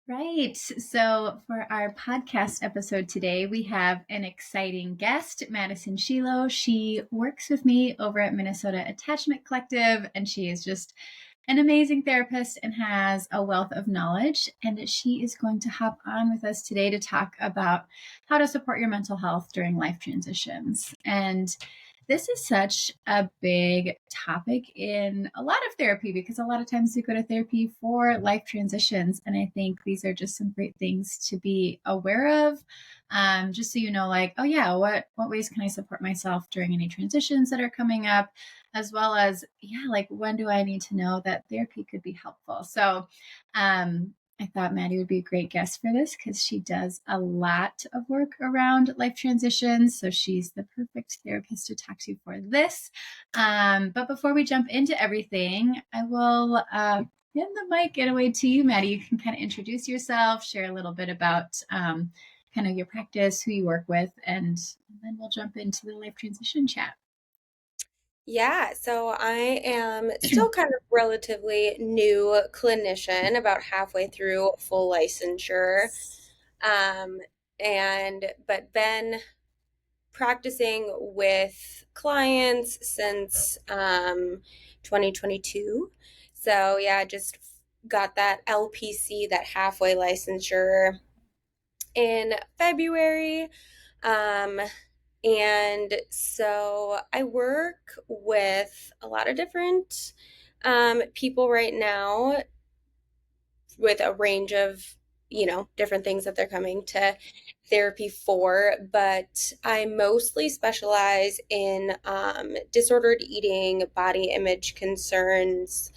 Right. So for our podcast episode today, we have an exciting guest, Madisen Schillo. She works with me over at Minnesota Attachment Collective, and she is just an amazing therapist and has a wealth of knowledge. And she is going to hop on with us today to talk about how to support your mental health during life transitions. And this is such a big topic in a lot of therapy because a lot of times we go to therapy for life transitions. And I think these are just some great things to be aware of. Just so you know, like, oh yeah, what ways can I support myself during any transitions that are coming up? As well as, yeah, like when do I need to know that therapy could be helpful? So I thought Maddie would be a great guest for this because she does a lot of work around life transitions. So she's the perfect therapist to talk to for this. But before we jump into everything, I will hand the mic away to you, Maddie. You can kind of introduce yourself, share a little bit about kind of your practice, who you work with, and then we'll jump into the life transition chat. Yeah, so I am still kind of relatively new clinician, about halfway through full licensure, um, but been practicing with clients since 2022. So yeah, I just got that LPC, that halfway licensure in February. Um, and so I work with a lot of different people right now with a range of, different things that they're coming to therapy for. But I mostly specialize in disordered eating, body image concerns,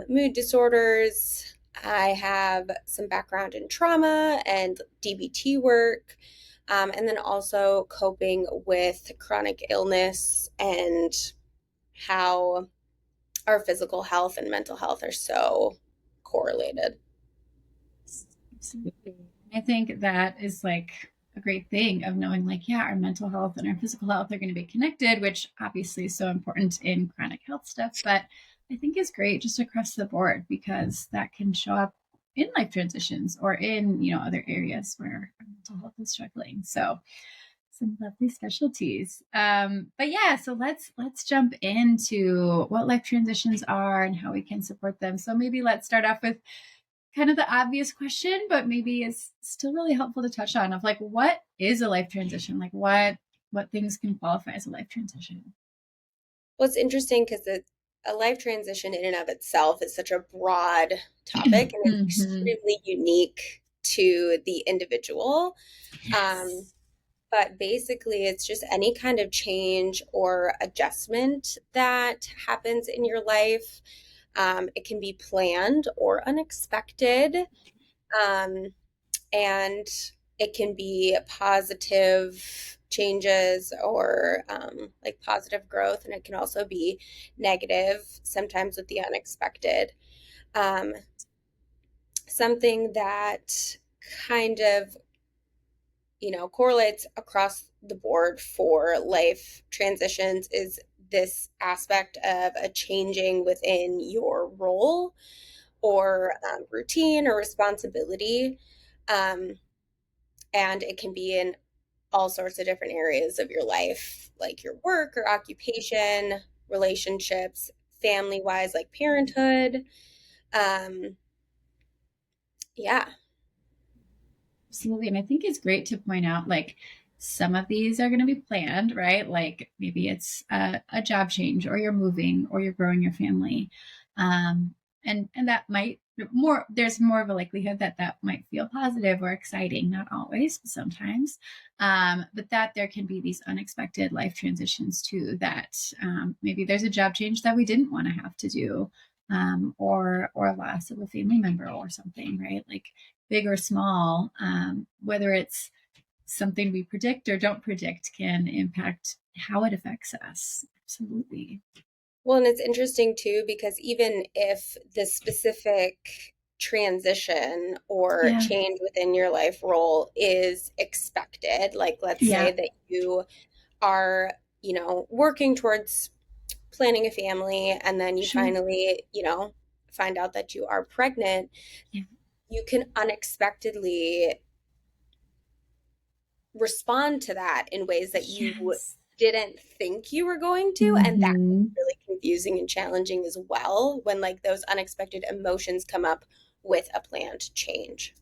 mood disorders. I have some background in trauma and DBT work. And then also coping with chronic illness and how our physical health and mental health are so correlated. Absolutely. I think that is like a great thing of knowing, like, yeah, our mental health and our physical health are going to be connected, which obviously is so important in chronic health stuff. But I think is great just across the board because that can show up in life transitions or in, other areas where our mental health is struggling. So some lovely specialties. But yeah, so let's jump into what life transitions are and how we can support them. So maybe let's start off with kind of the obvious question, but maybe it's still really helpful to touch on of like what is a life transition? Like what things can qualify as a life transition? Well, it's interesting because a life transition in and of itself is such a broad topic and is Mm-hmm. extremely unique to the individual. Um, Yes. but basically, it's just any kind of change or adjustment that happens in your life. It can be planned or unexpected. Um, and it can be positive changes or like positive growth, and it can also be negative, sometimes with the unexpected. Um, Something that kind of correlates across the board for life transitions is this aspect of a changing within your role or routine or responsibility. Um, and it can be in all sorts of different areas of your life, like your work or occupation, relationships, family wise, like parenthood. Um, yeah. Absolutely. And I think it's great to point out like some of these are going to be planned, right? Like maybe it's a job change or you're moving or you're growing your family. Um, and that might there's more of a likelihood that that might feel positive or exciting, not always, but sometimes. But that there can be these unexpected life transitions too, that maybe there's a job change that we didn't want to have to do. Or a loss of a family member or something, right? Like big or small, whether it's something we predict or don't predict, can impact how it affects us. Absolutely. Well, and it's interesting too, because even if the specific transition or Yeah. change within your life role is expected, like let's say Yeah. that you are, working towards planning a family and then you Sure. finally, find out that you are pregnant. Yeah. you can unexpectedly respond to that in ways that you Yes. didn't think you were going to. And that can Mm-hmm. be really confusing and challenging as well when like those unexpected emotions come up with a planned change.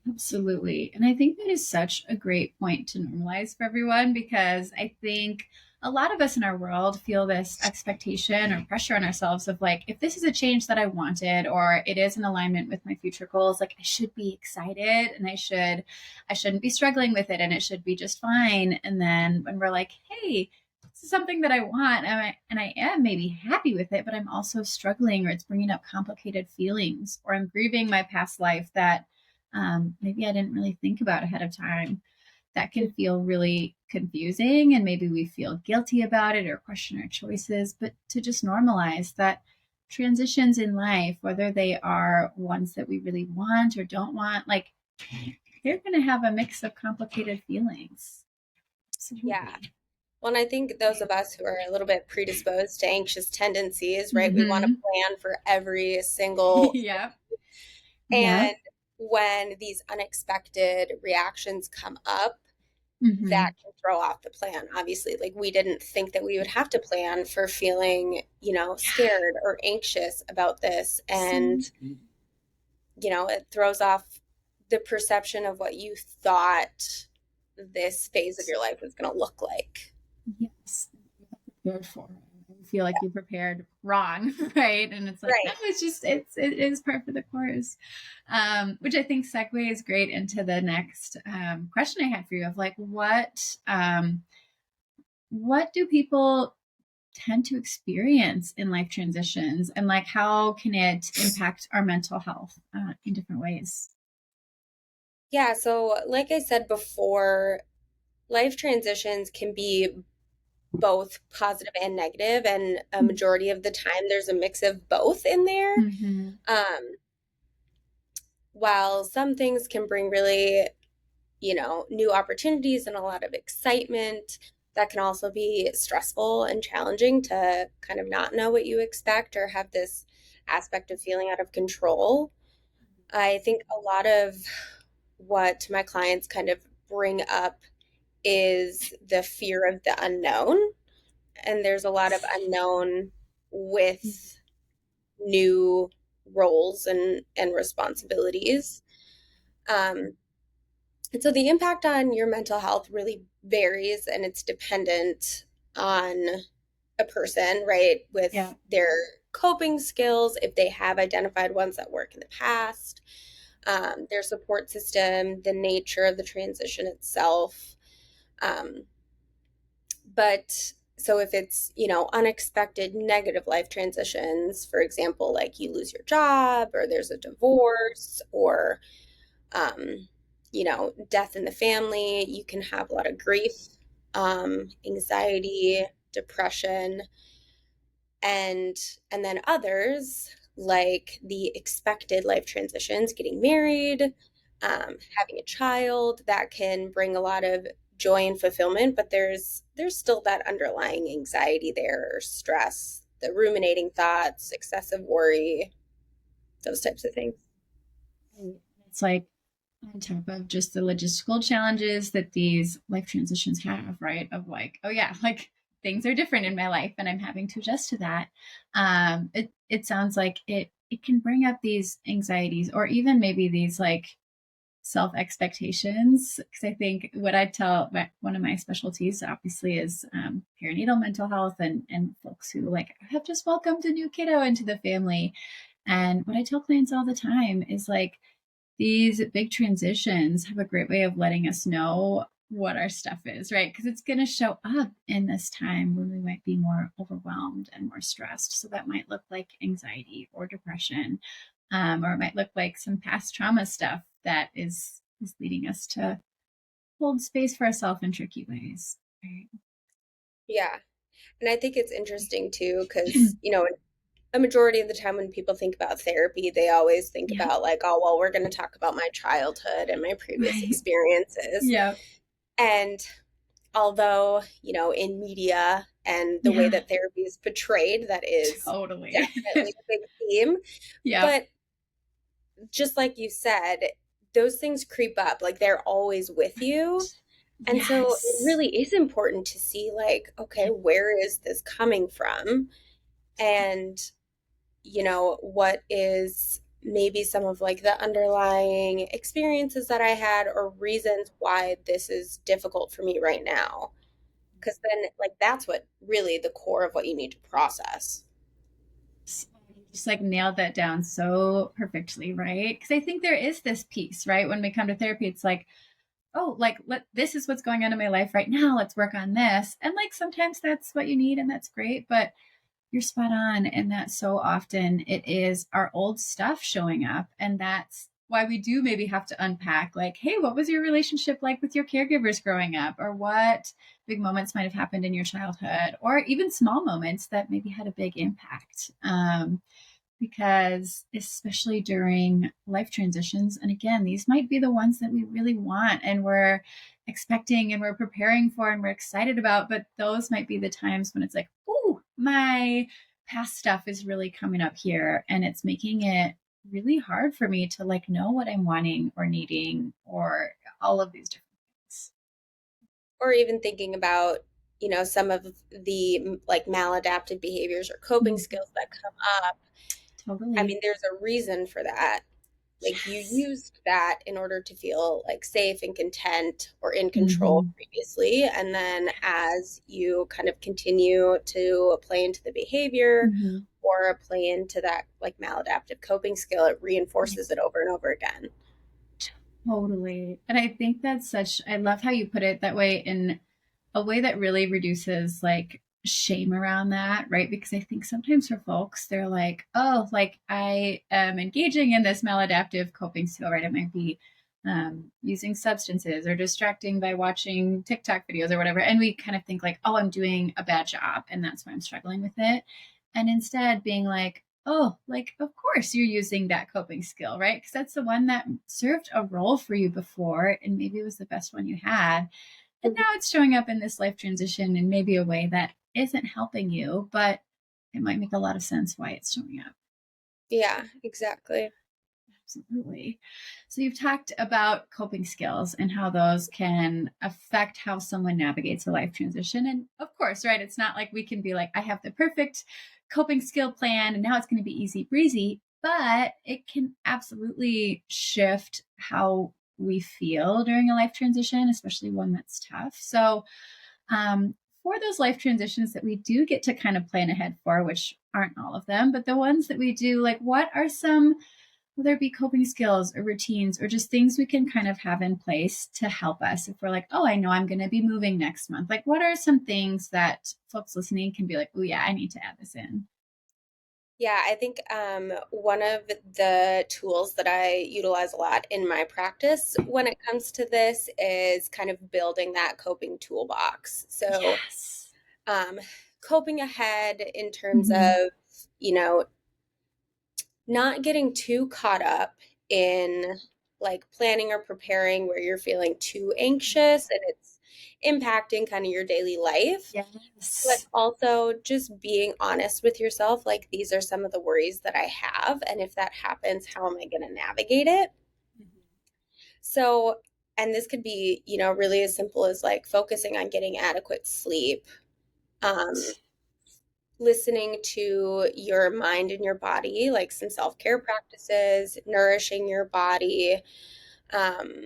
Absolutely. And I think that is such a great point to normalize for everyone because I think a lot of us in our world feel this expectation or pressure on ourselves of like, if this is a change that I wanted or it is in alignment with my future goals, like I should be excited and I shouldn't be struggling with it and it should be just fine. And then when we're like, hey, this is something that I want and I am maybe happy with it, but I'm also struggling or it's bringing up complicated feelings or I'm grieving my past life that maybe I didn't really think about ahead of time. That can feel really confusing, and maybe we feel guilty about it or question our choices. But to just normalize that transitions in life, whether they are ones that we really want or don't want, like they're going to have a mix of complicated feelings. Yeah. Absolutely. Well, and I think those of us who are a little bit predisposed to anxious tendencies, right? We want to Mm-hmm. plan for every single Yep. and Yep. when these unexpected reactions come up, Mm-hmm. that can throw off the plan. Obviously, like we didn't think that we would have to plan for feeling, Yeah. scared or anxious about this. And, Absolutely. it throws off the perception of what you thought this phase of your life was going to look like. Yes. Prepared for. I feel like you prepared wrong, right? And it's like, no, Right. it is part of the course. Which I think segues great into the next question I had for you of like what do people tend to experience in life transitions and like how can it impact our mental health in different ways? Yeah. So, like I said before, life transitions can be both positive and negative, and a majority of the time, there's a mix of both in there. Mm-hmm. Um, while some things can bring really, new opportunities and a lot of excitement, that can also be stressful and challenging to kind of not know what you expect or have this aspect of feeling out of control. I think a lot of what my clients kind of bring up is the fear of the unknown. And there's a lot of unknown with new roles and responsibilities. Um, and so the impact on your mental health really varies and it's dependent on a person, right? Yeah. With their coping skills, if they have identified ones that work in the past, their support system, the nature of the transition itself. Um, but so if it's, unexpected negative life transitions, for example, like you lose your job or there's a divorce or, death in the family, you can have a lot of grief, anxiety, depression, and then others like the expected life transitions, getting married, having a child, that can bring a lot of joy and fulfillment, but there's still that underlying anxiety there, or stress, the ruminating thoughts, excessive worry, those types of things. It's like on top of just the logistical challenges that these life transitions have, right? Of like, oh yeah, like things are different in my life and I'm having to adjust to that. It sounds like it can bring up these anxieties or even maybe these like self expectations. Because I think what I tell one of my specialties obviously is perinatal mental health and folks who like have just welcomed a new kiddo into the family. And what I tell clients all the time is like these big transitions have a great way of letting us know what our stuff is, right? Because it's going to show up in this time when we might be more overwhelmed and more stressed. So that might look like anxiety or depression, or it might look like some past trauma stuff that is leading us to hold space for ourselves in tricky ways. Right? Yeah. And I think it's interesting too, because, a majority of the time when people think about therapy, they always think Yeah. about like, oh, well, we're going to talk about my childhood and my previous Right. experiences. Yeah. And although, in media and the way Yeah. that therapy is portrayed, that is Totally. definitely a big theme. Yeah. But just like you said, those things creep up, like they're always with you. And so it Yes. really is important to see, like, okay, where is this coming from? And, what is maybe some of like the underlying experiences that I had or reasons why this is difficult for me right now. Because then, like, that's what really the core of what you need to process. Just like nailed that down so perfectly, right? Because I think there is this piece, right? When we come to therapy, it's like, oh, like this is what's going on in my life right now. Let's work on this. And like sometimes that's what you need and that's great, but you're spot on in that so often it is our old stuff showing up. And that's why we do maybe have to unpack, like, hey, what was your relationship like with your caregivers growing up? Or what big moments might have happened in your childhood? Or even small moments that maybe had a big impact. Because especially during life transitions, and again, these might be the ones that we really want and we're expecting and we're preparing for and we're excited about, but those might be the times when it's like, oh, my past stuff is really coming up here and it's making it really hard for me to like know what I'm wanting or needing or all of these different things. Or even thinking about, some of the like maladaptive behaviors or coping Mm, skills that come up. I totally. mean, there's a reason for that. Like you Yes. used that in order to feel like safe and content or in control Mm-hmm. previously. And then as you kind of continue to play into the behavior Mm-hmm. or play into that like maladaptive coping skill, it reinforces it over and over again. Totally. And I think that's such, I love how you put it that way in a way that really reduces like shame around that, right? Because I think sometimes for folks, they're like, oh, like I am engaging in this maladaptive coping skill, right? It might be using substances or distracting by watching TikTok videos or whatever. And we kind of think like, oh, I'm doing a bad job and that's why I'm struggling with it. And instead being like, oh, like, of course you're using that coping skill, right? Because that's the one that served a role for you before and maybe it was the best one you had. And Mhm. now it's showing up in this life transition in maybe a way that isn't helping you, but it might make a lot of sense why it's showing up. Yeah, exactly. Absolutely. So you've talked about coping skills and how those can affect how someone navigates a life transition. And of course, right, it's not like we can be like, I have the perfect coping skill plan and now it's going to be easy breezy, but it can absolutely shift how we feel during a life transition, especially one that's tough. So for those life transitions that we do get to kind of plan ahead for, which aren't all of them, but the ones that we do, like what are some, whether it be coping skills or routines or just things we can kind of have in place to help us if we're like, oh, I know I'm going to be moving next month. Like, what are some things that folks listening can be like, oh, yeah, I need to add this in? Yeah, I think one of the tools that I utilize a lot in my practice when it comes to this is kind of building that coping toolbox. So, Yes. um, coping ahead in terms Mm-hmm. of, you know, not getting too caught up in like planning or preparing where you're feeling too anxious and it's impacting kind of your daily life, but Yes. also just being honest with yourself, like these are some of the worries that I have, and if that happens, how am I going to navigate it? So, and this could be, really as simple as like focusing on getting adequate sleep, um, listening to your mind and your body, like some self-care practices, nourishing your body, um,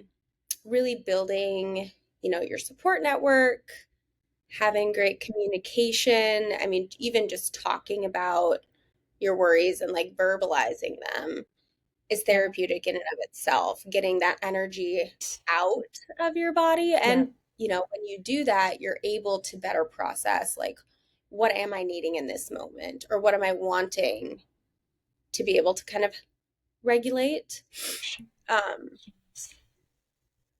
really building, your support network, having great communication. I mean, even just talking about your worries and like verbalizing them is Yeah. therapeutic in and of itself, getting that energy out of your body. Yeah. And, when you do that, you're able to better process like, what am I needing in this moment? Or what am I wanting to be able to kind of regulate? Um,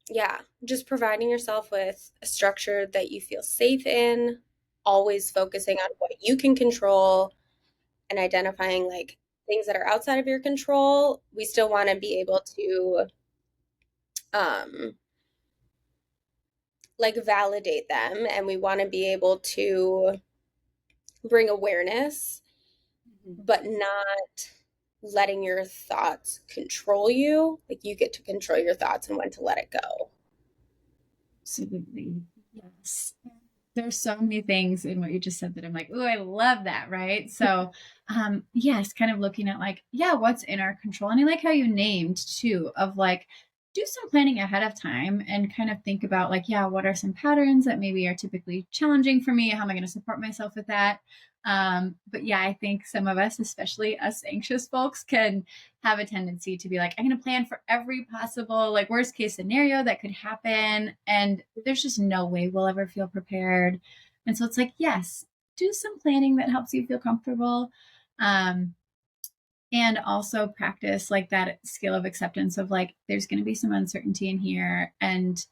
yeah, just providing yourself with a structure that you feel safe in, always focusing on what you can control and identifying like things that are outside of your control. We still want to be able to um like validate them, and we want to be able to bring awareness, Mhm. but not letting your thoughts control you. Like you get to control your thoughts and when to let it go. Absolutely. Yes. There's so many things in what you just said that I'm like, oh, I love that. Right. So, yes, kind of looking at like, yeah, what's in our control. And I like how you named too, of like, do some planning ahead of time and kind of think about like, yeah, what are some patterns that maybe are typically challenging for me? How am I going to support myself with that? But yeah, I think some of us, especially us anxious folks, can have a tendency to be like, I'm going to plan for every possible, like, worst case scenario that could happen. And there's just no way we'll ever feel prepared. And so it's like, yes, do some planning that helps you feel comfortable. Um, and also practice like that skill of acceptance of like, there's going to be some uncertainty in here. And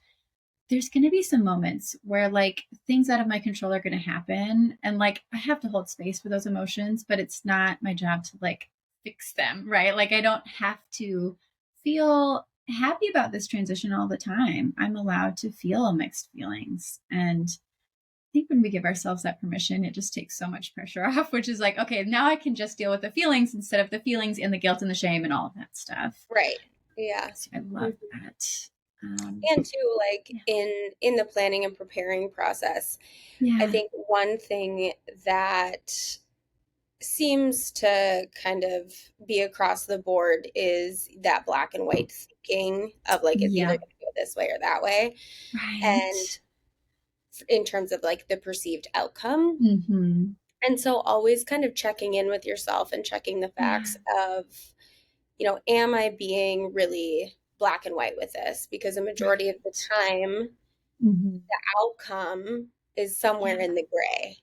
there's going to be some moments where like things out of my control are going to happen. And like, I have to hold space for those emotions, but it's not my job to like fix them, right? Like, I don't have to feel happy about this transition all the time. I'm allowed to feel mixed feelings. And I think when we give ourselves that permission, it just takes so much pressure off, which is like, okay, now I can just deal with the feelings instead of the feelings and the guilt and the shame and all of that stuff. Right. Yeah. So I love that. And too, like Yeah. in the planning and preparing process, I Yeah. think one thing that seems to kind of be across the board is that black and white thinking of like it's either Yeah. going to go this way or that way. And Right. in terms of like the perceived outcome. Mm-hmm. And so always kind of checking in with yourself and checking the Yeah. facts of, am I being really black and white with this? Because a majority of the Right. time, Mm-hmm. outcome is somewhere Yeah. in the gray.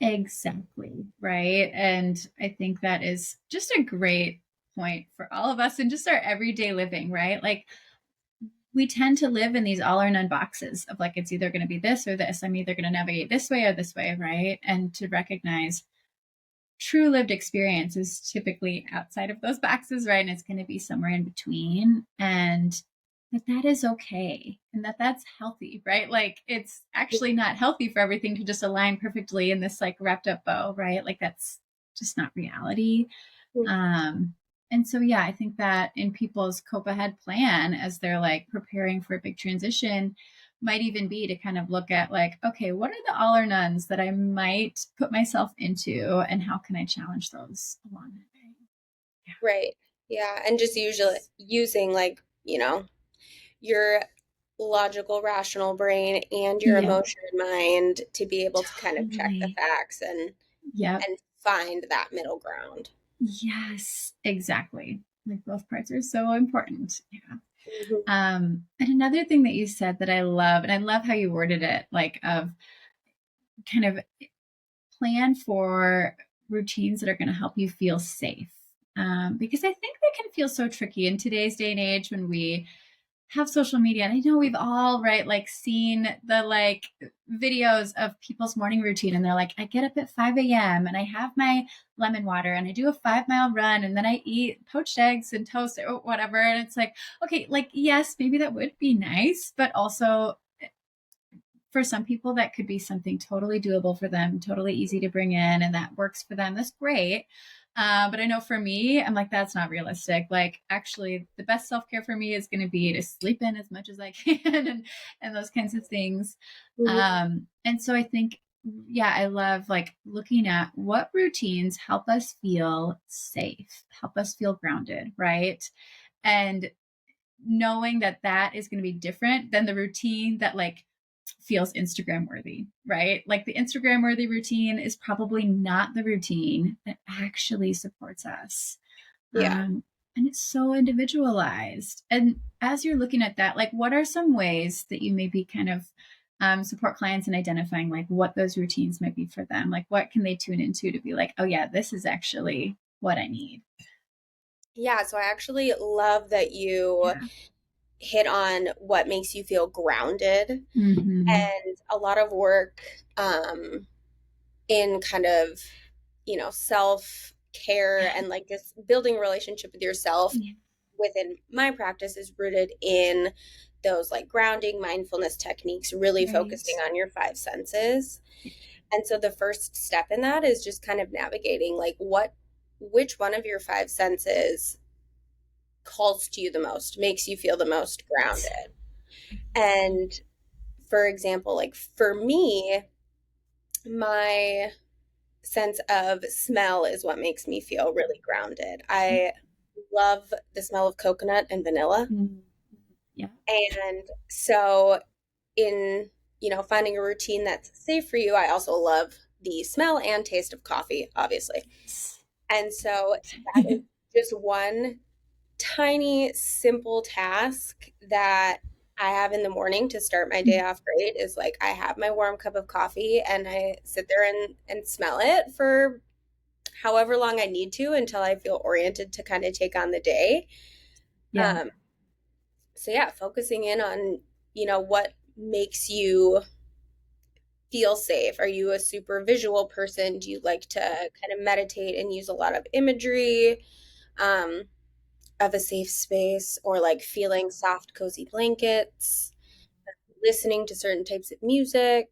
Exactly. Right. And I think that is just a great point for all of us in just our everyday living, right? Like, we tend to live in these all or none boxes of like, it's either going to be this or this. I'm either going to navigate this way or this way. Right. And to recognize true lived experience is typically outside of those boxes, right? And it's going to be somewhere in between. And that is okay. And that's healthy, right? Like, it's actually not healthy for everything to just align perfectly in this like wrapped up bow, right? Like, that's just not reality. Um, and so, yeah, I think that in people's cope ahead plan as they're like preparing for a big transition might even be to kind of look at like, okay, what are the all or nones that I might put myself into and how can I challenge those along the way? Right. Yeah. And just usually using like, your logical, rational brain and your Yeah, emotion mind to be able to kind of check the totally. facts and Yep. find that middle ground. Yes, exactly. Like, both parts are so important. Yeah. Hmm. And another thing that you said that I love, and I love how you worded it, like, of kind of plan for routines that are going to help you feel safe. Because I think that can feel so tricky in today's day and age when we have social media. And I know we've all, right, like seen the like videos of people's morning routine. And they're like, I get up at 5 a.m. and I have my lemon water and I do a 5 mile run and then I eat poached eggs and toast or whatever. And it's like, okay, like, yes, maybe that would be nice, but also for some people that could be something totally doable for them, totally easy to bring in, and that works for them. That's great. But I know for me, I'm like, that's not realistic. Like, actually, the best self care for me is going to be to sleep in as much as I can, and those kinds of things. Hmm. And so I think, yeah, I love like looking at what routines help us feel safe, help us feel grounded, right? And knowing that that is going to be different than the routine that like feels Instagram worthy, right? Like, the Instagram worthy routine is probably not the routine that actually supports us. Yeah. And it's so individualized. And as you're looking at that, like, what are some ways that you maybe kind of support clients in identifying like what those routines might be for them? Like, what can they tune into to be like, oh, yeah, this is actually what I need? Yeah. So I actually love that you Yeah. hit on what makes you feel grounded. Mm-hmm. And a lot of work in kind of, self care Yeah. and like just building a relationship with yourself Yeah. within my practice is rooted in those like grounding mindfulness techniques, really Right. focusing on your five senses. And so the first step in that is just kind of navigating like which one of your five senses calls to you the most, makes you feel the most grounded. And for example, like for me, my sense of smell is what makes me feel really grounded. I love the smell of coconut and vanilla. Mm. Yeah. And so in, finding a routine that's safe for you, I also love the smell and taste of coffee, obviously. And so that is just one tiny, simple task that I have in the morning to start my day off great is like I have my warm cup of coffee and I sit there and smell it for however long I need to until I feel oriented to kind of take on the day. Yeah. Um, so yeah, focusing in on, what makes you feel safe. Are you a super visual person? Do you like to kind of meditate and use a lot of imagery? Um, of a safe space or like feeling soft, cozy blankets, listening to certain types of music,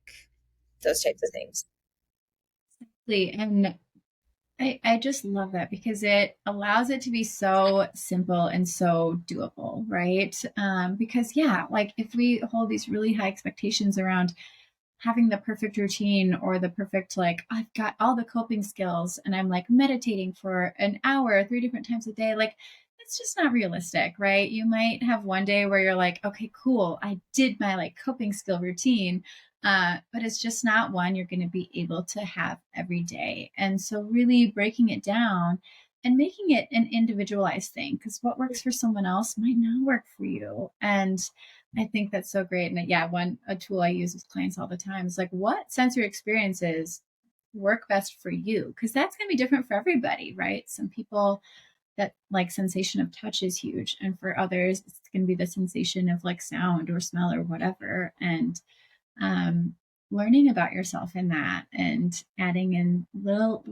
those types of things. And I just love that because it allows it to be so simple and so doable, right? Because, yeah, like if we hold these really high expectations around having the perfect routine or the perfect, like, I've got all the coping skills and I'm like meditating for an hour, 3 different times a day, like, it's just not realistic, right? You might have one day where you're like, okay, cool, I did my like coping skill routine, but it's just not one you're going to be able to have every day. And so, really breaking it down and making it an individualized thing, because what works for someone else might not work for you. And I think that's so great. And yeah, a tool I use with clients all the time is like, what sensory experiences work best for you? Because that's going to be different for everybody, right? Some people that like sensation of touch is huge, and for others, it's going to be the sensation of like sound or smell or whatever. And um, learning about yourself in that and adding in little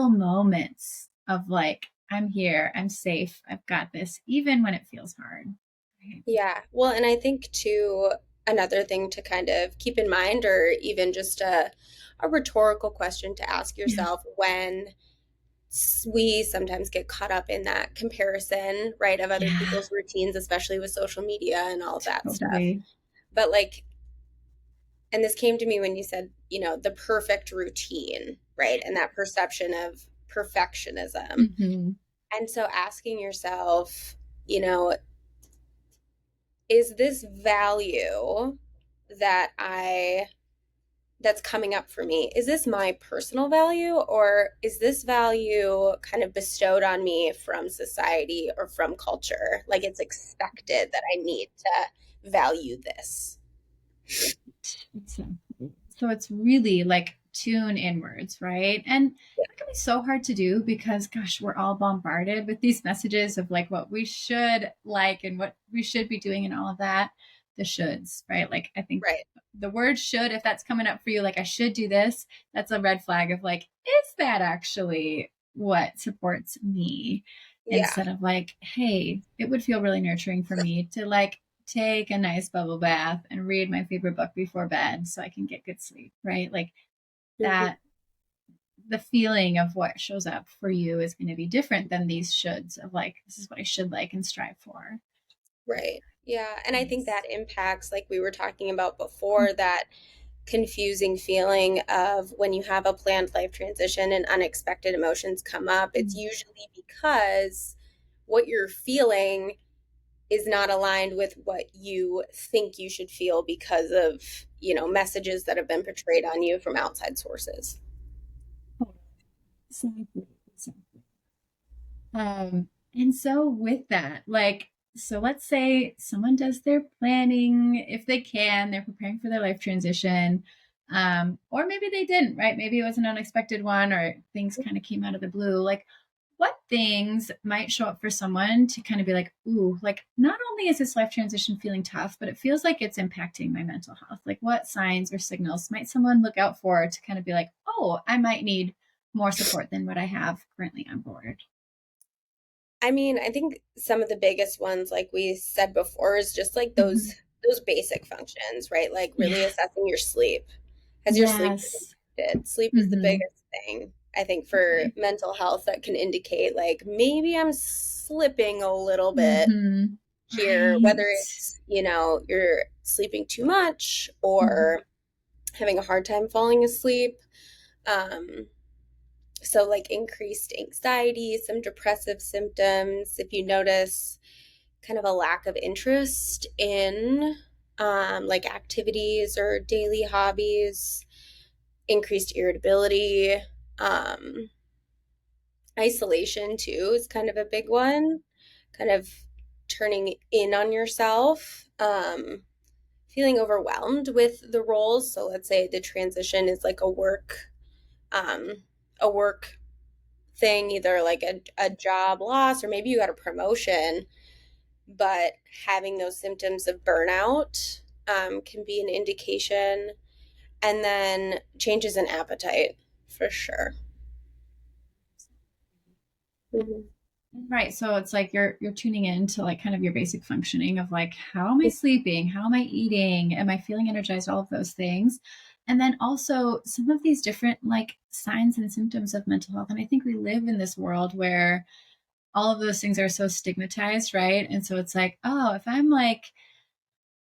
moments of like, I'm here, I'm safe, I've got this, even when it feels hard. Right? Yeah. Well, and I think too, another thing to kind of keep in mind, or even just a rhetorical question to ask Yeah, yourself when we sometimes get caught up in that comparison, right, of other yeah, people's routines, especially with social media and all of that stuff. totally. But like, and this came to me when you said, the perfect routine, right? And that perception of perfectionism. Hmm. And so asking yourself, you know, is this value that that's coming up for me, is this my personal value or is this value kind of bestowed on me from society or from culture? Like it's expected that I need to value this. Exactly. So it's really like tune inwards, right? And that can be so hard to do because, gosh, we're all bombarded with these messages of like what we should like and what we should be doing and all of that. The shoulds, right? Like, I think Right. the word should, if that's coming up for you, like, I should do this, that's a red flag of like, is that actually what supports me? Yeah. Instead of like, hey, it would feel really nurturing for me to like take a nice bubble bath and read my favorite book before bed so I can get good sleep, right? Like Mhm. that, the feeling of what shows up for you is going to be different than these shoulds of like, this is what I should like and strive for. Right. Yeah. And I think Yes. that impacts, like we were talking about before, that confusing feeling of when you have a planned life transition and unexpected emotions come up. It's usually because what you're feeling is not aligned with what you think you should feel because of, messages that have been portrayed on you from outside sources. Exactly. Exactly. And so with that, like, so let's say someone does their planning if they can, they're preparing for their life transition. Or maybe they didn't, right? Maybe it was an unexpected one or things kind of came out of the blue. Like, what things might show up for someone to kind of be like, ooh, like, not only is this life transition feeling tough, but it feels like it's impacting my mental health. Like, what signs or signals might someone look out for to kind of be like, oh, I might need more support than what I have currently on board? I mean, I think some of the biggest ones, like we said before, is just like those Mhm. those basic functions, right? Like really Yeah. assessing your sleep. Has your sleep been Yes. impacted? Sleep is the Hmm. biggest thing. I think for Okay. mental health that can indicate like maybe I'm slipping a little bit Mm-hmm. here, whether Right. it's, you're sleeping too much Mm-hmm. or having a hard time falling asleep. Um, so, like increased anxiety, some depressive symptoms, if you notice kind of a lack of interest in like activities or daily hobbies, increased irritability, um, isolation too is kind of a big one, kind of turning in on yourself, feeling overwhelmed with the roles. So let's say the transition is like um, a work thing, either like a job loss or maybe you got a promotion, but having those symptoms of burnout can be an indication. And then changes in appetite for sure. Mhm. Right. So it's like you're tuning in to like kind of your basic functioning of like, how am I sleeping? How am I eating? Am I feeling energized? All of those things. And then also some of these different like signs and symptoms of mental health. And I think we live in this world where all of those things are so stigmatized, right? And so it's like, oh, if I'm like,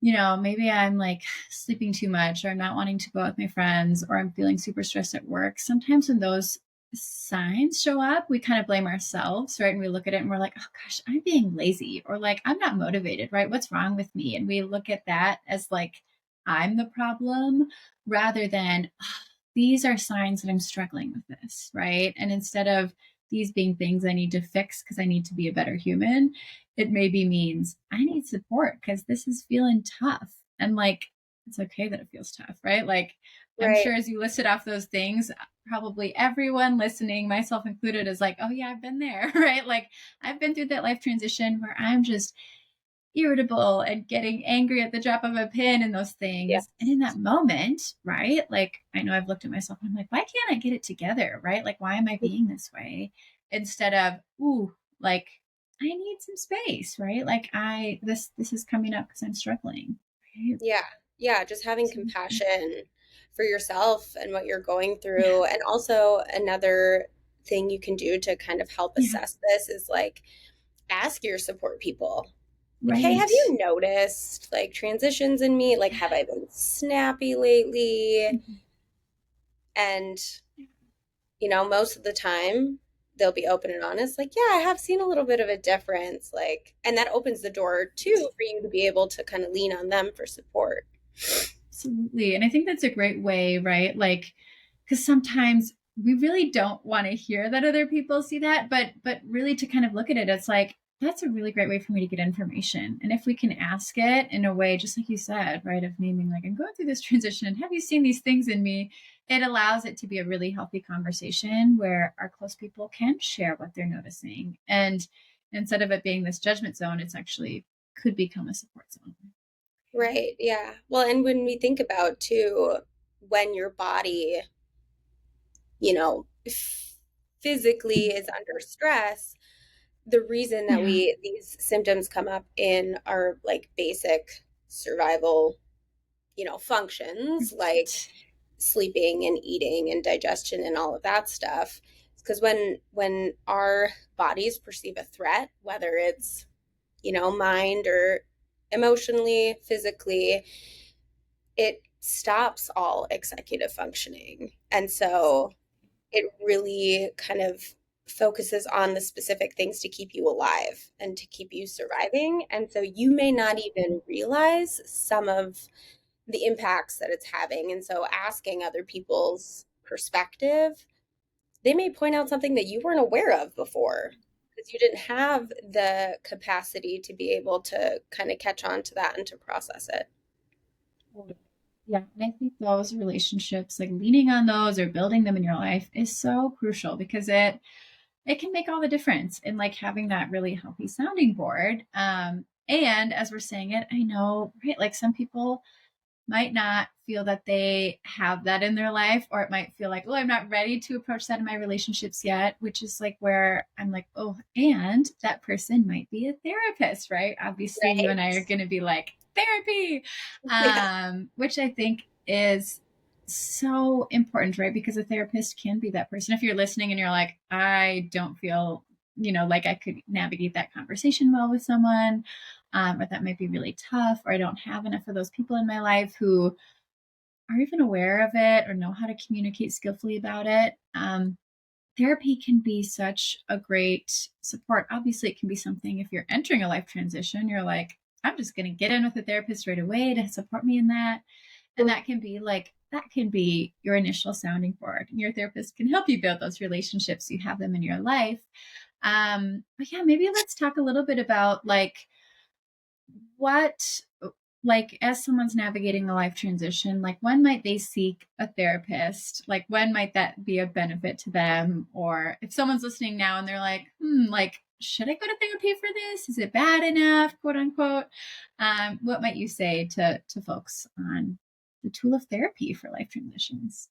maybe I'm like sleeping too much or I'm not wanting to go out with my friends or I'm feeling super stressed at work. Sometimes when those signs show up, we kind of blame ourselves, right? And we look at it and we're like, oh gosh, I'm being lazy or like I'm not motivated, right? What's wrong with me? And we look at that as like I'm the problem rather than these are signs that I'm struggling with this, right? And instead of these being things I need to fix because I need to be a better human, it maybe means I need support because this is feeling tough. And like, it's okay that it feels tough, right? Like, I'm Right. sure as you listed off those things, probably everyone listening, myself included, is like, oh, yeah, I've been there, right? Like, I've been through that life transition where I'm just irritable and getting angry at the drop of a pin and those things. And Yes. in that moment, right? Like, I know I've looked at myself and I'm like, why can't I get it together? Right? Like, why am I being this way? Instead of, ooh, like, I need some space, right? Like, this is coming up because I'm struggling. Right? Yeah. Yeah. Just having So, compassion for yourself and what you're going yeah. through. And also, another thing you can do to kind of help Yeah. assess this is like ask your support people. Like, hey, have Right. you noticed like transitions in me? Like, have I been snappy lately? Mhm. And, most of the time they'll be open and honest, like, yeah, I have seen a little bit of a difference. Like, and that opens the door too for you to be able to kind of lean on them for support. Absolutely. And I think that's a great way, right? Like, because sometimes we really don't want to hear that other people see that, but really to kind of look at it, it's like, that's a really great way for me to get information. And if we can ask it in a way, just like you said, right, of naming, like, I'm going through this transition, and have you seen these things in me? It allows it to be a really healthy conversation where our close people can share what they're noticing. And instead of it being this judgment zone, it's actually could become a support zone. Right. Yeah. Well, and when we think about too, when your body, you know, physically is under stress, the reason that Yeah. these symptoms come up in our like basic survival, functions like Right. sleeping and eating and digestion and all of that stuff, because when our bodies perceive a threat, whether it's, mind or emotionally, physically, it stops all executive functioning. And so it really kind of focuses on the specific things to keep you alive and to keep you surviving. And so you may not even realize some of the impacts that it's having. And so asking other people's perspective, they may point out something that you weren't aware of before because you didn't have the capacity to be able to kind of catch on to that and to process it. Totally. Yeah, and I think those relationships, like leaning on those or building them in your life, is so crucial because it can make all the difference in like having that really healthy sounding board. And as we're saying it, I know, right? Like some people might not feel that they have that in their life, or it might feel like, oh, I'm not ready to approach that in my relationships yet, which is like where I'm like, oh, and that person might be a therapist, right? Obviously, you and I Right. are going to be like, therapy, Yeah. which I think is so important, right? Because a therapist can be that person. If you're listening and you're like, I don't feel, like I could navigate that conversation well with someone, or that might be really tough, or I don't have enough of those people in my life who are even aware of it or know how to communicate skillfully about it. Therapy can be such a great support. Obviously, it can be something if you're entering a life transition, you're like, I'm just going to get in with a therapist right away to support me in that. And Mm. that can be your initial sounding board. Your therapist can help you build those relationships. You have them in your life. But yeah, maybe let's talk a little bit about what as someone's navigating a life transition, like when might they seek a therapist? Like when might that be a benefit to them? Or if someone's listening now and they're like, should I go to therapy for this? Is it bad enough, quote unquote? What might you say to folks on the tool of therapy for life transitions?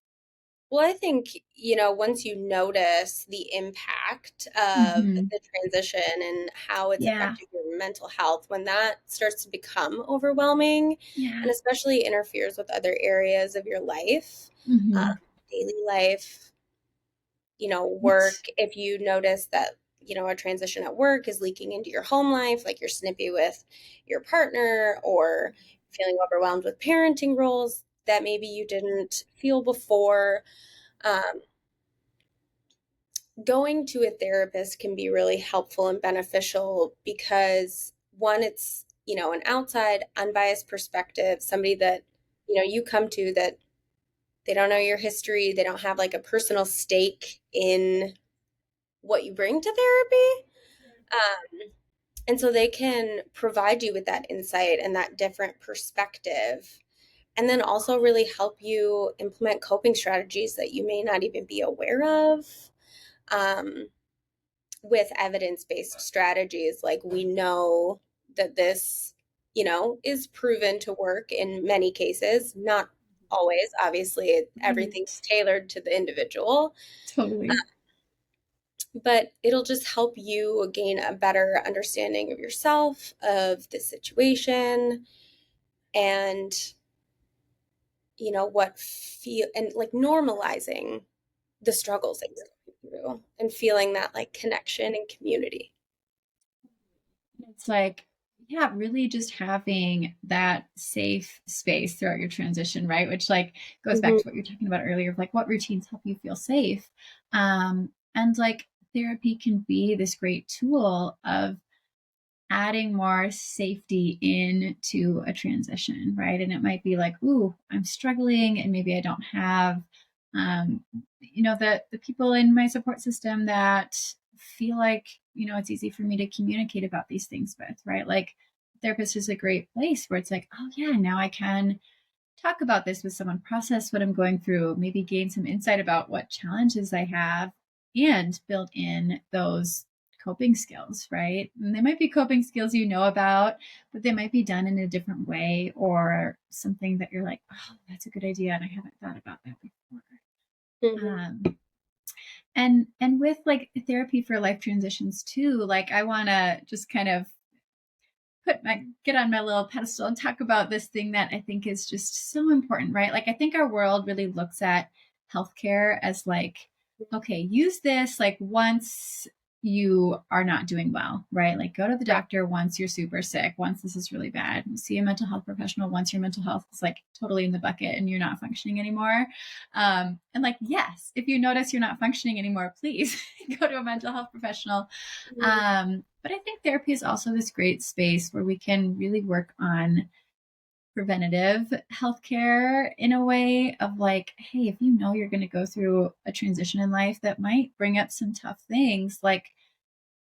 Well, I think, once you notice the impact of Mm-hmm. the transition and how it's Yeah. affecting your mental health, when that starts to become overwhelming Yeah. and especially interferes with other areas of your life, um, Mm-hmm. daily life, work, if you notice that, a transition at work is leaking into your home life, like you're snippy with your partner or feeling overwhelmed with parenting roles that maybe you didn't feel before. Um, Going to a therapist can be really helpful and beneficial because one, it's, an outside, unbiased perspective, somebody that, you come to that they don't know your history, they don't have like a personal stake in what you bring to therapy. And so they can provide you with that insight and that different perspective. And then also really help you implement coping strategies that you may not even be aware of. Um, with evidence-based strategies, like we know that this, is proven to work in many cases, not always, obviously everything's Right. tailored to the individual, Totally. but it'll just help you gain a better understanding of yourself, of the situation, and what feel and like normalizing the struggles that you're going through and feeling that like connection and community. It's like, yeah, really just having that safe space throughout your transition, right? Which goes back Mhm. to what you're talking about earlier of what routines help you feel safe. And therapy can be this great tool of adding more safety into a transition, right? And it might be like, ooh, I'm struggling and maybe I don't have um, the people in my support system that feel like, it's easy for me to communicate about these things with, right? Like therapist is a great place where it's like, oh yeah, now I can talk about this with someone, process what I'm going through, maybe gain some insight about what challenges I have, and build in those coping skills, right? And they might be coping skills you know about, but they might be done in a different way or something that you're like, oh, that's a good idea. And I haven't thought about that before. Mhm. And with therapy for life transitions too, I want to just kind of get on my little pedestal and talk about this thing that I think is just so important, right? I think our world really looks at healthcare as okay, use this once you are not doing well, right? Go to the Right. doctor once you're super sick, once this is really bad. See a mental health professional once your mental health is totally in the bucket and you're not functioning anymore. And yes, if you notice you're not functioning anymore, please go to a mental health professional. Mhm. But I think therapy is also this great space where we can really work on preventative healthcare in a way of hey, if you know you're going to go through a transition in life that might bring up some tough things,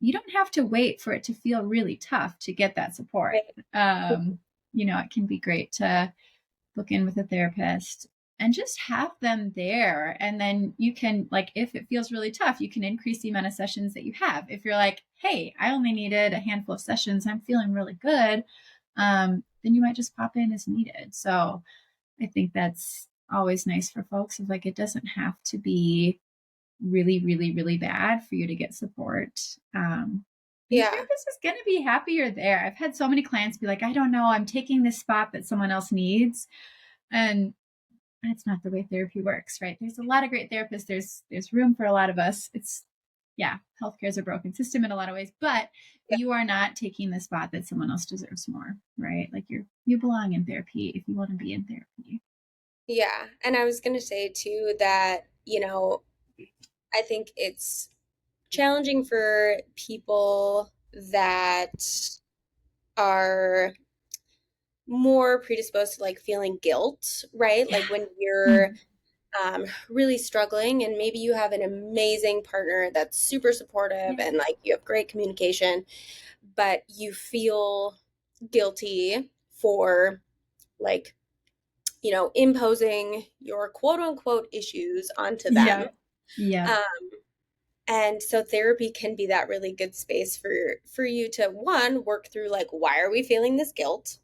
you don't have to wait for it to feel really tough to get that support. Right. It can be great to book in with a therapist and just have them there. And then you can, if it feels really tough, you can increase the amount of sessions that you have. If you're like, hey, I only needed a handful of sessions, I'm feeling really good, then you might just pop in as needed. So I think that's always nice for folks of it doesn't have to be really, really, really bad for you to get support. And your Yeah. therapist is going to be happy you're there. I've had so many clients be like, I don't know, I'm taking this spot that someone else needs. And that's not the way therapy works, right? There's a lot of great therapists. There's room for a lot of us. It's yeah, healthcare is a broken system in a lot of ways, but Yeah. you are not taking the spot that someone else deserves more, right? Like you belong in therapy if you want to be in therapy. Yeah. And I was going to say too that, I think it's challenging for people that are more predisposed to like feeling guilt, right? Yeah. Like when you're Mm. really struggling and maybe you have an amazing partner that's super supportive Yeah. and like you have great communication, but you feel guilty for like, imposing your quote unquote issues onto them. Yeah. Yeah. Um, and so therapy can be that really good space for you to one work through like why are we feeling this guilt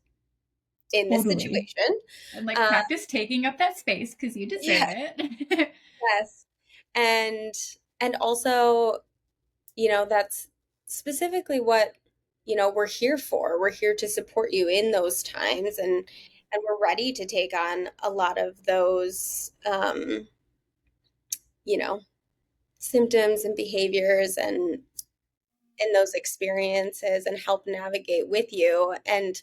in this Totally. situation? And like Um, practice taking up that space because you deserve yeah, it. yes, and also that's specifically what we're here for. We're here to support you in those times, and we're ready to take on a lot of those you know symptoms and behaviors and those experiences and help navigate with you. And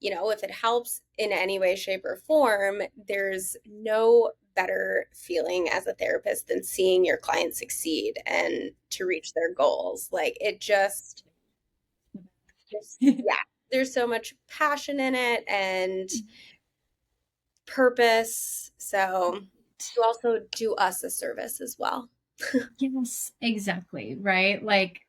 if it helps in any way, shape, or form, there's no better feeling as a therapist than seeing your client succeed and to reach their goals. Like it just, yeah, there's so much passion in it and purpose. So you also do us a service as well. Yes, exactly. Right. Like,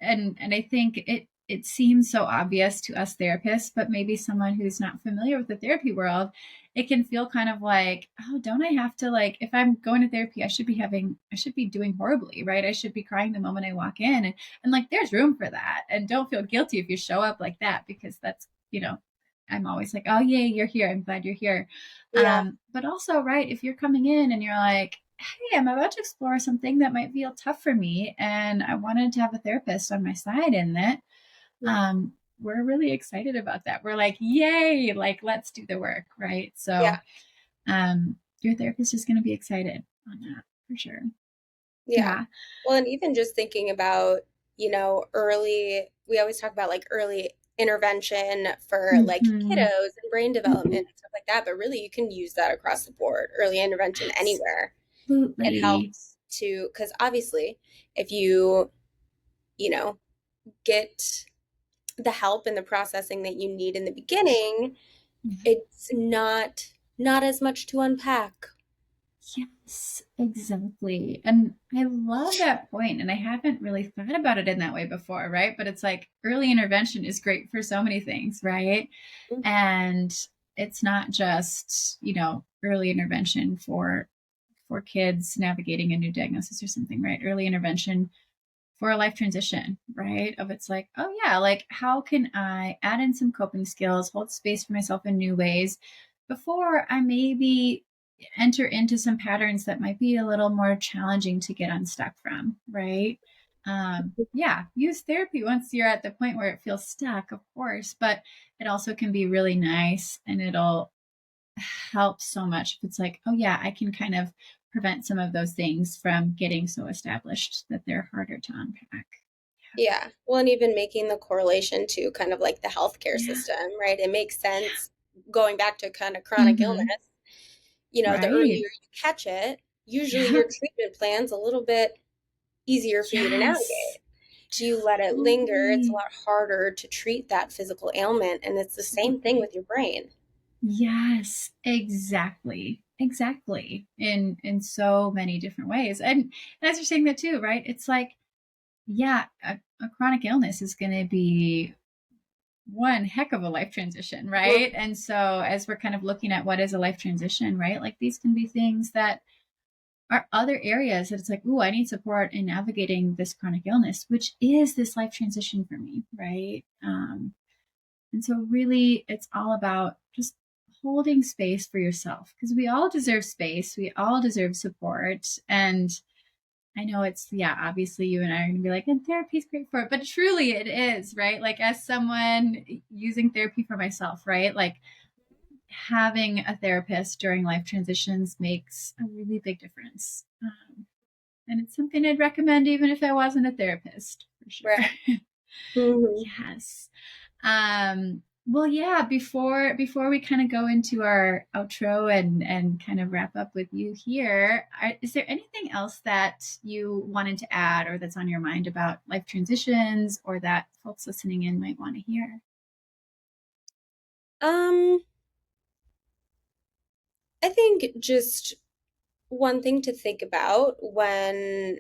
and I think it seems so obvious to us therapists, but maybe someone who's not familiar with the therapy world, it can feel kind of like, oh, don't I have to like if I'm going to therapy, I should be doing horribly, right? I should be crying the moment I walk in. And like there's room for that. And don't feel guilty if you show up like that because that's, I'm always like, oh yay, you're here. I'm glad you're here. Yeah. But also, right, if you're coming in and you're like, hey, I'm about to explore something that might feel tough for me, and I wanted to have a therapist on my side in it. We're really excited about that. We're like, yay, like let's do the work, right? Yeah. So, your therapist is going to be excited on that for sure. Yeah. Yeah. Well, and even just thinking about, early, we always talk about like early intervention for like Mm-hmm. kiddos and brain development and stuff like that. But really, you can use that across the board, early intervention anywhere. It Absolutely. helps to, because obviously, if you know, get the help and the processing that you need in the beginning, it's not as much to unpack. Yes, exactly. And I love that point. And I haven't really thought about it in that way before, right? But it's like early intervention is great for so many things, right? And it's not just, early intervention for kids navigating a new diagnosis or something, right? Early intervention for a life transition, right? Of it's like, oh yeah, like how can I add in some coping skills, hold space for myself in new ways before I maybe enter into some patterns that might be a little more challenging to get unstuck from, right? Yeah, use therapy once you're at the point where it feels stuck, of course, but it also can be really nice and it'll help so much if it's like, oh yeah, I can kind of prevent some of those things from getting so established that they're harder to unpack. Yeah. Well, and even making the correlation to kind of like the healthcare Yeah. system, right? It makes sense going back to kind of chronic illness. Mm-hmm. The earlier Right. you catch it, usually your Yep. treatment plan's a little bit easier for you to Yes. navigate. Do you let it linger? It's a Totally. lot harder to treat that physical ailment. And it's the same thing Absolutely. with your brain. Yes, exactly. Exactly. In so many different ways. And as you're saying that too, right? It's like, yeah, a chronic illness is going to be one heck of a life transition, Mhm. right? And so as we're kind of looking at what is a life transition, right? Like these can be things that are other areas that it's like, oh, I need support in navigating this chronic illness, which is this life transition for me, right? And so really it's all about just holding space for yourself because we all deserve space. We all deserve support. And I know it's, yeah, obviously you and I are going to be like, and therapy's great for it, but truly it is, right? Like, as someone using therapy for myself, right? Like, having a therapist during life transitions makes a really big difference. And it's something I'd recommend even if I wasn't a therapist, for sure. Right. Mm-hmm. Yes. Well, yeah, before we kind of go into our outro and kind of wrap up with you here, is there anything else that you wanted to add or that's on your mind about life transitions or that folks listening in might want to hear? Um, I think just one thing to think about when,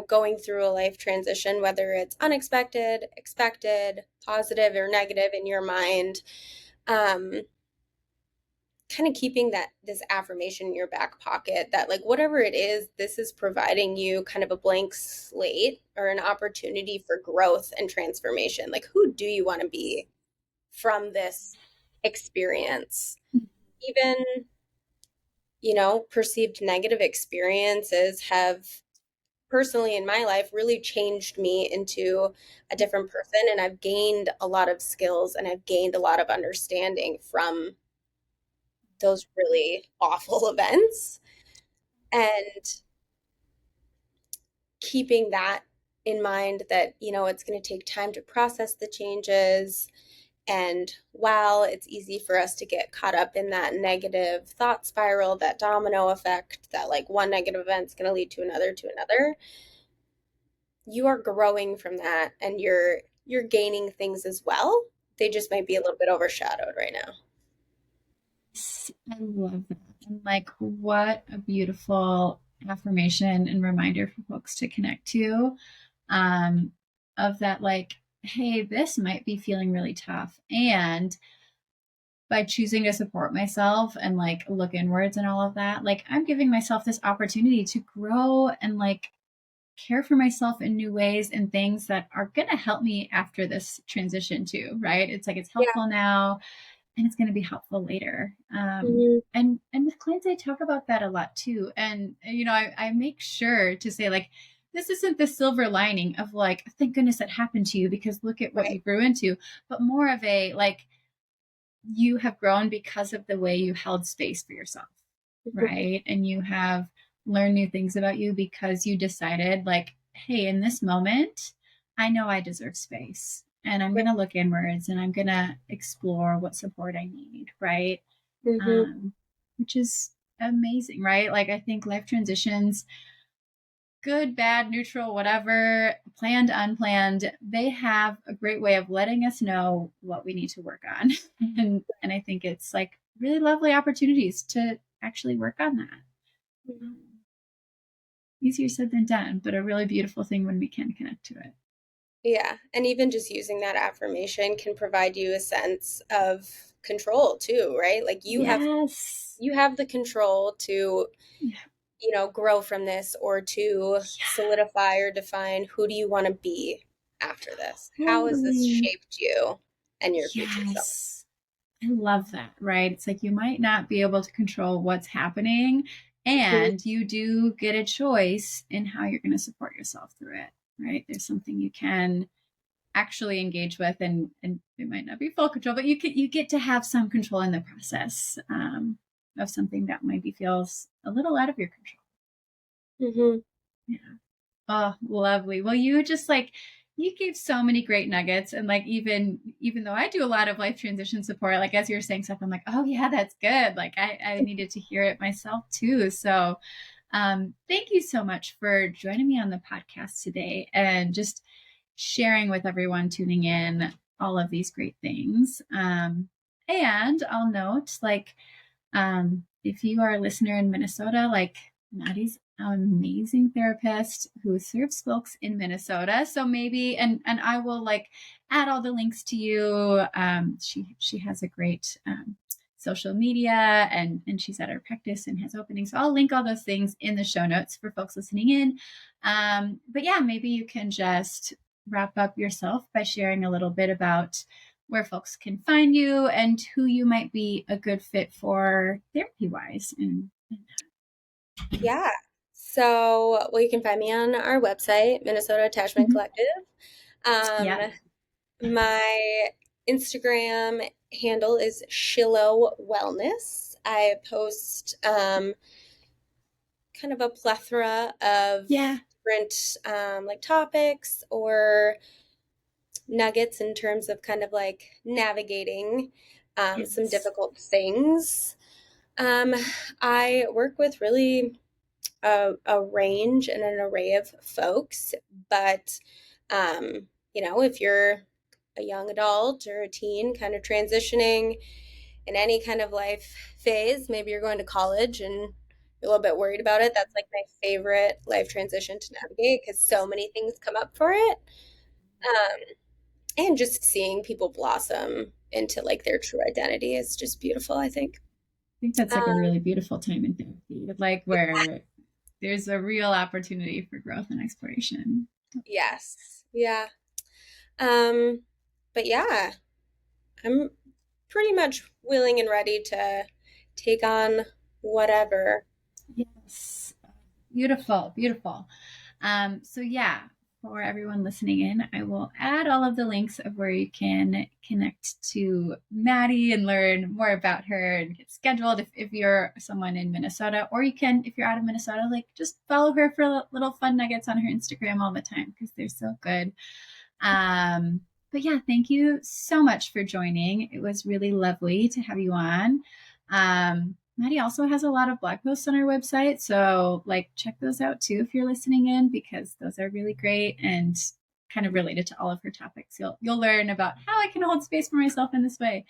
going through a life transition, whether it's unexpected, expected, positive or negative in your mind, um, kind of keeping that this affirmation in your back pocket that like whatever it is, this is providing you kind of a blank slate or an opportunity for growth and transformation. Like who do you want to be from this experience? Even, perceived negative experiences have personally in my life really changed me into a different person, and I've gained a lot of skills and I've gained a lot of understanding from those really awful events. And keeping that in mind that, it's going to take time to process the changes. And while it's easy for us to get caught up in that negative thought spiral, that domino effect, that like one negative event's going to lead to another, you are growing from that and you're gaining things as well. They just might be a little bit overshadowed right now. I love that. And like, what a beautiful affirmation and reminder for folks to connect to, um, of that, like, hey, this might be feeling really tough. And by choosing to support myself and like look inwards and all of that, like, I'm giving myself this opportunity to grow and like care for myself in new ways and things that are going to help me after this transition too, right? It's like it's Yeah. helpful now and it's going to be helpful later. Mm-hmm. And with clients, I talk about that a lot too. And I make sure to say like, this isn't the silver lining of like, thank goodness that happened to you because look at what you Right. grew into, but more of a like, you have grown because of the way you held space for yourself, Mm-hmm. right? And you have learned new things about you because you decided, like, hey, in this moment, I know I deserve space and I'm going Right. to look inwards and I'm going to explore what support I need, right? Mm-hmm. Um, which is amazing, right? Like, I think life transitions, good, bad, neutral, whatever, planned, unplanned, they have a great way of letting us know what we need to work on. And I think it's like really lovely opportunities to actually work on that. Mm-hmm. Easier said than done, but a really beautiful thing when we can connect to it. Yeah. And even just using that affirmation can provide you a sense of control too, right? Like Yes. you have the control to, Yeah, grow from this or to solidify or define who do you want to be after this? How has this totally. shaped you and your future self? Yes. I love that, right? It's like you might not be able to control what's happening, Mhm. and you do get a choice in how you're going to support yourself through it, right? There's something you can actually engage with, and it might not be full control, but you get to have some control in the process, of something that maybe feels a little out of your control. Mhm. Yeah. Oh, lovely. Well, you just like you gave so many great nuggets, and like even though I do a lot of life transition support, like as you're saying stuff, I'm like, oh yeah, that's good. Like I needed to hear it myself too. So thank you so much for joining me on the podcast today and just sharing with everyone tuning in all of these great things. And I'll note, like, if you are a listener in Minnesota, like Maddie's an amazing therapist who serves folks in Minnesota. So maybe, and I will like add all the links to you. She has a great social media and she's at our practice and has openings. So I'll link all those things in the show notes for folks listening in. But yeah, maybe you can just wrap up yourself by sharing a little bit about where folks can find you and who you might be a good fit for therapy wise. Yeah. So, well, you can find me on our website, Minnesota Attachment Mhm. Collective. Um, Yeah. my Instagram handle is Schillo Wellness. I post kind of a plethora of Yeah. different like topics or nuggets in terms of kind of like navigating some Yes. difficult things. Um, I work with really a range and an array of folks, but if you're a young adult or a teen kind of transitioning in any kind of life phase, maybe you're going to college and you're a little bit worried about it. That's like my favorite life transition to navigate because so many things come up for it. Um, and just seeing people blossom into like their true identity is just beautiful, I think. I think that's like a Um, really beautiful time in therapy, like where there's a real opportunity for growth and exploration. yes. Yeah. Um, but yeah, I'm pretty much willing and ready to take on whatever. Yes. Beautiful, beautiful. So yeah, for everyone listening in, I will add all of the links of where you can connect to Maddie and learn more about her and get scheduled if you're someone in Minnesota, or you can, if you're out of Minnesota, like just follow her for little fun nuggets on her Instagram all the time because they're so good. Um, but yeah, thank you so much for joining. It was really lovely to have you on. Maddie also has a lot of blog posts on our website, so like check those out too if you're listening in because those are really great and kind of related to all of her topics. You'll learn about how I can hold space for myself in this way.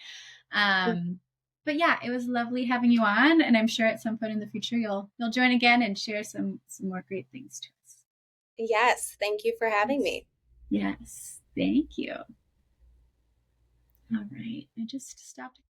Um, but yeah, it was lovely having you on, and I'm sure at some point in the future you'll join again and share some more great things to us. Yes, thank you for having Yes. me. Yes, thank you. All right, I just stopped.